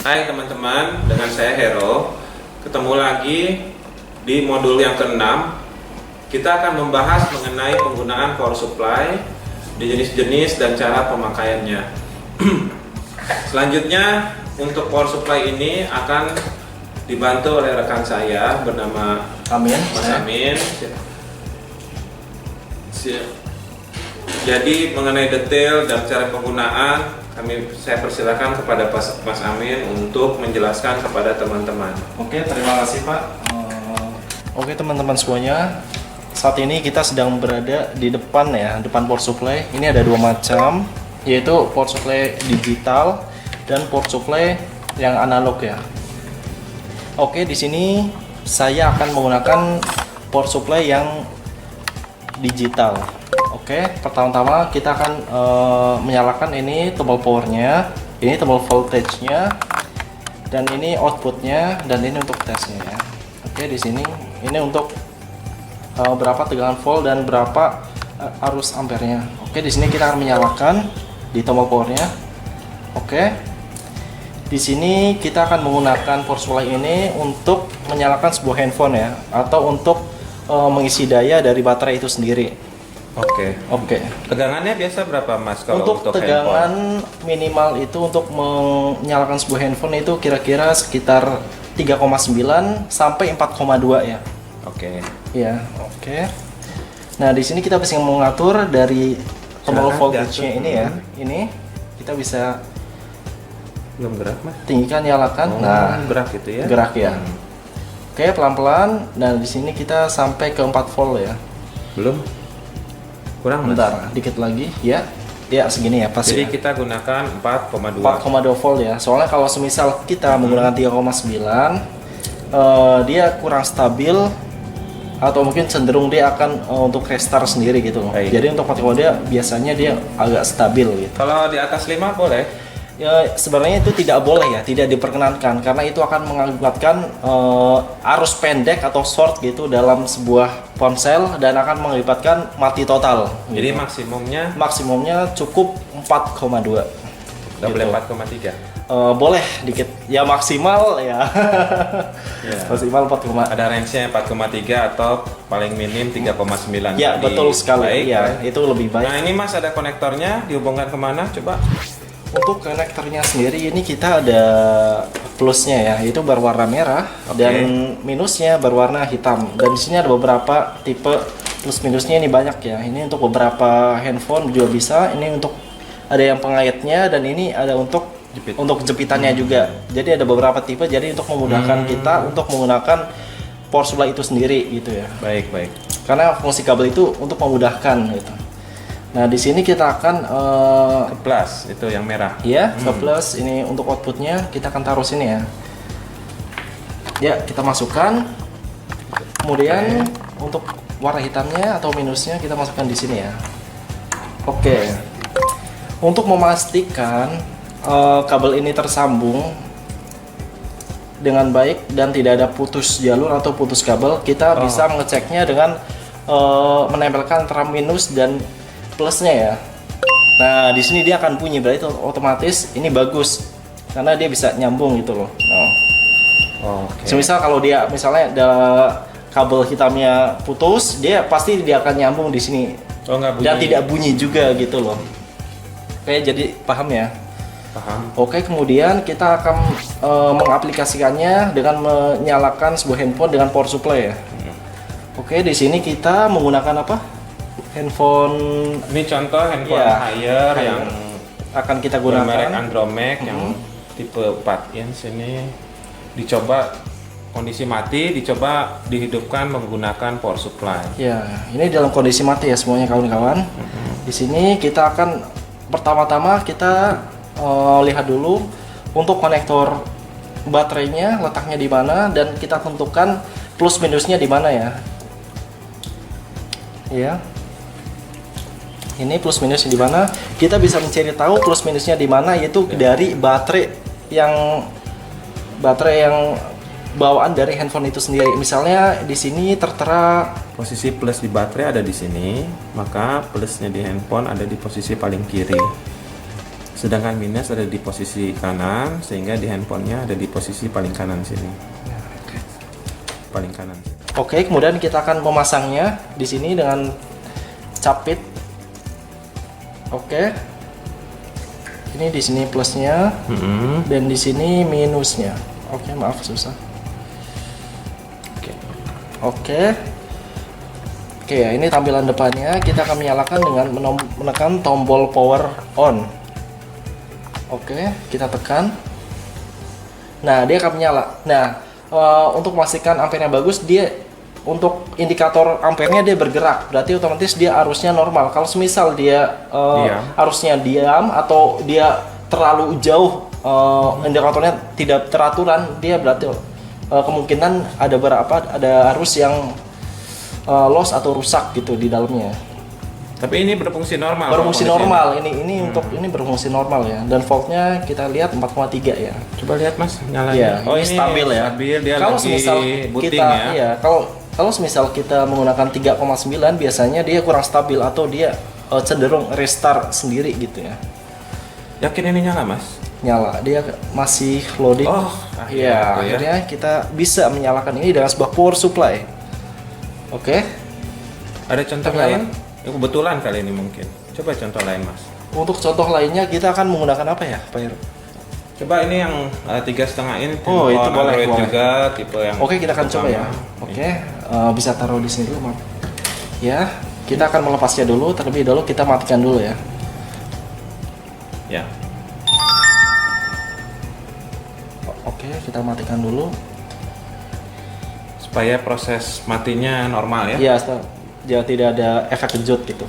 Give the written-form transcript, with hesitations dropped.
Hai teman-teman, dengan saya Hero. Ketemu lagi di modul yang ke-6. Kita akan membahas mengenai penggunaan power supply di jenis-jenis dan cara pemakaiannya. Selanjutnya, untuk power supply ini akan dibantu oleh rekan saya bernama Mas Amin. Jadi mengenai detail dan cara penggunaan, saya persilakan kepada Mas Amin untuk menjelaskan kepada teman-teman. Oke, terima kasih Pak. Oke teman-teman semuanya, saat ini kita sedang berada di depan power supply. Ini ada dua macam, yaitu power supply digital dan power supply yang analog ya. Oke, di sini saya akan menggunakan power supply yang digital. Oke, pertama-tama kita akan menyalakan ini tombol powernya, ini tombol voltage-nya, dan ini outputnya, dan ini untuk tesnya ya. Oke, di sini ini untuk berapa tegangan volt dan berapa arus ampernya. Oke, di sini kita akan menyalakan di tombol powernya. Oke, di sini kita akan menggunakan power supply ini untuk menyalakan sebuah handphone ya, atau untuk mengisi daya dari baterai itu sendiri. Oke. Tegangannya biasa berapa Mas kalau untuk tegangan handphone? Minimal itu untuk menyalakan sebuah handphone itu kira-kira sekitar 3,9 sampai 4,2 ya. Oke. Ya, oke. Nah, di sini kita bisa mengatur dari tombol voltage-nya ini ya. Ini kita bisa belum gerak Mas. Tinggikan, nyalakan. Nah, gerak gitu ya. Gerak ya. Oke, pelan-pelan. Dan di sini kita sampai ke 4 volt ya. Belum. Kurang bentar, dikit lagi ya. Ya, segini ya pas. Jadi ya. kita gunakan 4,2 volt ya. Soalnya kalau semisal kita menggunakan 3,9 dia kurang stabil atau mungkin cenderung dia akan untuk restart sendiri gitu. Baik. Jadi untuk 4,2 dia biasanya dia agak stabil gitu. Kalau di atas 5 boleh? Ya, sebenarnya itu tidak boleh ya, tidak diperkenankan karena itu akan mengakibatkan arus pendek atau short gitu dalam sebuah ponsel dan akan mengakibatkan mati total. Jadi gitu. Maksimumnya cukup 4,2. Nggak boleh 4,3? Boleh dikit, ya maksimal ya. Ya. Maksimal 4, ada range-nya 4,3 atau paling minim 3,9. Ya, betul sekali. Baik, ya, baik. itu lebih baik. Nah, ini Mas ada konektornya, dihubungkan kemana? Coba. Untuk konektornya sendiri ini kita ada plusnya ya, itu berwarna merah, dan minusnya berwarna hitam. Dan di sini ada beberapa tipe plus minusnya, ini banyak ya. Ini untuk beberapa handphone juga bisa. Ini untuk ada yang pengaitnya, dan ini ada untuk jepitannya juga. Jadi ada beberapa tipe. Jadi untuk memudahkan kita untuk menggunakan power supply itu sendiri gitu ya. Baik. Karena fungsi kabel itu untuk memudahkan gitu. Nah, di sini kita akan ke plus, itu yang merah. Ya, ke plus. Ini untuk outputnya kita akan taruh sini ya. Ya, kita masukkan. Kemudian untuk warna hitamnya atau minusnya kita masukkan di sini ya. Oke. Untuk memastikan kabel ini tersambung dengan baik dan tidak ada putus jalur atau putus kabel, kita bisa mengeceknya dengan menempelkan antara minus dan plusnya ya. Nah, di sini dia akan bunyi, berarti otomatis ini bagus karena dia bisa nyambung gitu loh. Semisal kalau dia misalnya ada kabel hitamnya putus, dia pasti akan nyambung di sini. Dan tidak bunyi juga gitu loh. Oke, jadi paham ya? Paham. Oke, kemudian kita akan mengaplikasikannya dengan menyalakan sebuah handphone dengan power supply ya. Oke, di sini kita menggunakan apa? Handphone. Ini contoh handphone Haier yang akan kita gunakan. Merek Andromax yang tipe 4 inch ini. Dicoba kondisi mati, dicoba dihidupkan menggunakan power supply. Ya, ini dalam kondisi mati ya semuanya kawan-kawan. Di sini kita akan pertama-tama kita lihat dulu untuk konektor baterainya letaknya di mana, dan kita tentukan plus minusnya di mana ya. Ya. Ini plus minusnya di mana? Kita bisa mencari tahu plus minusnya di mana, yaitu dari baterai yang bawaan dari handphone itu sendiri. Misalnya di sini tertera posisi plus di baterai ada di sini, maka plusnya di handphone ada di posisi paling kiri. sedangkan minus ada di posisi kanan, sehingga di handphonenya ada di posisi paling kanan sini. Paling kanan. Oke, kemudian kita akan memasangnya di sini dengan capit. Oke. Ini di sini plusnya dan di sini minusnya. Oke, maaf susah. Oke. Oke, ya ini tampilan depannya. Kita akan menyalakan dengan menekan tombol power on. Oke, kita tekan. Nah, dia akan menyala. Nah, untuk memastikan ampernya bagus, dia untuk indikator ampernya dia bergerak, berarti otomatis dia arusnya normal. Kalau semisal dia arusnya diam atau dia terlalu jauh, indikatornya tidak teraturan, dia berarti kemungkinan ada arus yang loss atau rusak gitu di dalamnya. Tapi ini berfungsi normal. Berfungsi normal. Ini untuk ini berfungsi normal ya. Dan voltnya kita lihat 4,3 ya. Coba lihat Mas, nyalain. Ya, oh ini stabil ya. Stabil, dia kalau lagi semisal booting kita, ya. Iya, kalau semisal kita menggunakan 3,9 biasanya dia kurang stabil atau dia cenderung restart sendiri gitu ya. Yakin ini nyala Mas? Nyala, dia masih loading. Oh, ya, akhirnya kita bisa menyalakan ini dengan sebuah power supply. Oke. Ada contoh lain? Ya, kebetulan kali ini mungkin. Coba contoh lain Mas. Untuk contoh lainnya kita akan menggunakan apa ya, Pak Heru? Coba ini yang 3,5 ini. Oh, itu boleh, Android boleh. juga tipe yang. Oke, kita akan coba ya. Oke, bisa taruh di sini dulu, Maaf. Ya, kita akan melepasnya dulu. Terlebih dahulu kita matikan dulu ya. Ya. Oke, kita matikan dulu. Supaya proses matinya normal ya. Iya, dia tidak ada efek kejut gitu.